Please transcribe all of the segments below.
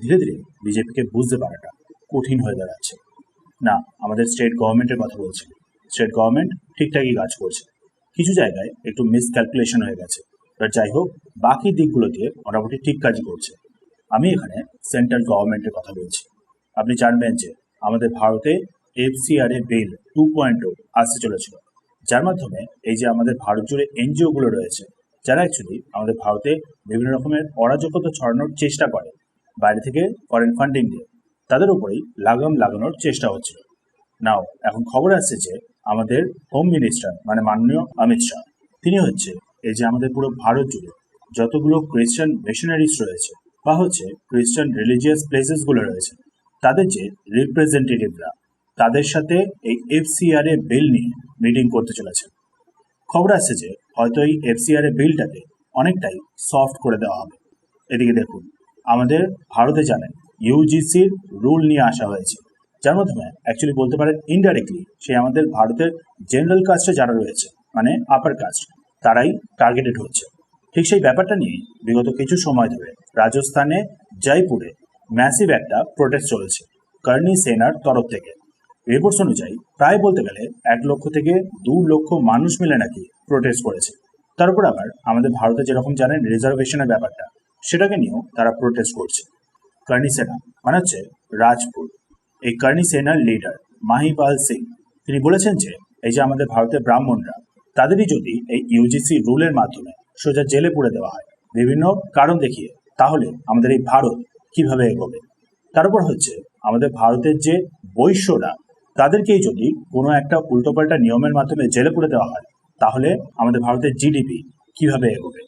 ধীরে ধীরে বিজেপিকে বুঝতে পারাটা কঠিন হয়ে দাঁড়াচ্ছে। না, আমাদের স্টেট গভর্নমেন্টের কথা বলছি। স্টেট গভর্নমেন্ট ঠিকঠাকই কাজ করছে, কিছু জায়গায় একটু মিসক্যালকুলেশন হয়ে গেছে, বাট যাই হোক বাকি দিকগুলো দিয়ে মোটামুটি ঠিক কাজই করছে। আমি এখানে সেন্ট্রাল গভর্নমেন্টের কথা বলছি। আপনি জানবেন যে আমাদের ভারতে FCRA বিল 2.0 আসতে চলেছিল, যার মাধ্যমে এই যে আমাদের ভারত জুড়ে NGO-গুলো রয়েছে, যারা অ্যাকচুয়ালি আমাদের ভারতে বিভিন্ন রকমের অরাজকতা ছড়ানোর চেষ্টা করে বাইরে থেকে ফরেন ফান্ডিং দিয়ে, তাদের উপরেই লাগাম লাগানোর চেষ্টা হচ্ছিল। নাও এখন খবর আসছে যে আমাদের হোম মিনিস্টার মানে মাননীয় অমিত শাহ, তিনি হচ্ছে এই যে আমাদের পুরো ভারত জুড়ে যতগুলো ক্রিশ্চান মিশনারিজ রয়েছে বা হচ্ছে ক্রিশ্চান রিলিজিয়াস প্লেসেসগুলো রয়েছে, তাদের যে রিপ্রেজেন্টেটিভরা, তাদের সাথে এই FCRA বিল নিয়ে মিটিং করতে চলেছে। খবর আসছে যে হয়তো এই FCRA বিলটাকে অনেকটাই সফট করে দেওয়া হবে। এদিকে দেখুন, আমাদের ভারতে জানেন UGCর রুল নিয়ে আসা হয়েছে, যার মাধ্যমে অ্যাকচুয়ালি বলতে পারেন ইনডাইরেক্টলি সে আমাদের ভারতের জেনারেল কাস্টে যারা রয়েছে মানে আপার কাস্ট, তারাই টার্গেটেড হচ্ছে। ঠিক সেই ব্যাপারটা নিয়ে বিগত কিছু সময় ধরে রাজস্থানে জয়পুরে ম্যাসিভ একটা প্রোটেস্ট চলেছে কর্নি সেনার তরফ থেকে। রিপোর্টস অনুযায়ী প্রায় বলতে গেলে 1 লক্ষ থেকে 2 লক্ষ মানুষ মিলে নাকি প্রোটেস্ট করেছে। তার উপর আবার আমাদের ভারতে যেরকম জানেন রিজার্ভেশনের ব্যাপারটা, সেটাকে নিয়েও তারা প্রোটেস্ট করছে। কর্নি সেনা মানে হচ্ছে রাজপুত। এই কর্নি সেনার লিডার মাহিপাল সিং, তিনি বলেছেন যে এই যে আমাদের ভারতের ব্রাহ্মণরা, তাদেরই যদি এই UGC রুলের মাধ্যমে সোজা জেলে পুরে দেওয়া হয় বিভিন্ন কারণ দেখিয়ে, তাহলে আমাদের এই ভারত কিভাবে এগোবে। তার উপর হচ্ছে আমাদের ভারতের যে বৈশ্যরা, তাদেরকেই যদি কোনো একটা উল্টোপাল্টা নিয়মের মাধ্যমে জেলে পুরে দেওয়া হয়, তাহলে আমাদের ভারতের GDP কিভাবে এগোবে।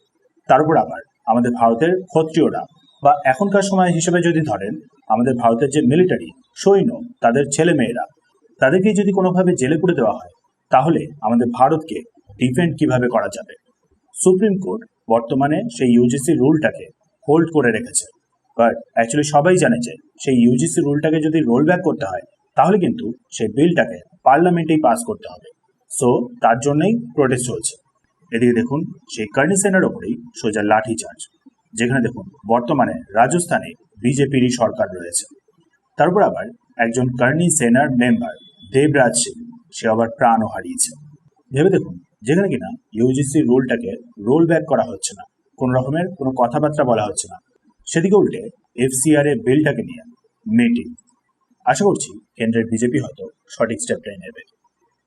তার উপর আবার আমাদের ভারতের ক্ষত্রিয়রা বা এখনকার সময় হিসেবে যদি ধরেন আমাদের ভারতের যে মিলিটারি সৈন্য, তাদের ছেলে মেয়েরা, তাদেরকে যদি কোনোভাবে জেলে পুরে দেওয়া হয়, তাহলে আমাদের ভারতকে ডিফেন্ড কিভাবে করা যাবে। সুপ্রিম কোর্ট বর্তমানে সেই UGC রুলটাকে হোল্ড করে রেখেছে, বাট অ্যাকচুয়ালি সবাই জানে যে সেই UGC রুলটাকে যদি রোল ব্যাক করতে হয়, তাহলে কিন্তু সেই বিলটাকে পার্লামেন্টেই পাস করতে হবে। সো তার জন্যই প্রোটেস্ট চলছে। এদিকে দেখুন, সেই কর্নি সেনার ওপরেই সোজা লাঠি চার্জ, যেখানে দেখুন বর্তমানে রাজস্থানে বিজেপিরই সরকার রয়েছে। তারপর আবার একজন কর্নি সেনার মেম্বার দেবরাজ সিং, সে আবার প্রাণও হারিয়েছে। ভেবে দেখুন, যেখানে কিনা UGC রুলটাকে রোল ব্যাক করা হচ্ছে না, কোনো রকমের কোনো কথাবার্তা বলা হচ্ছে না, সেদিকে উল্টে FCRA বিলটাকে নিয়ে মিটিং। আশা করছি কেন্দ্রের বিজেপি হয়তো সঠিক স্টেপটাই নেবে।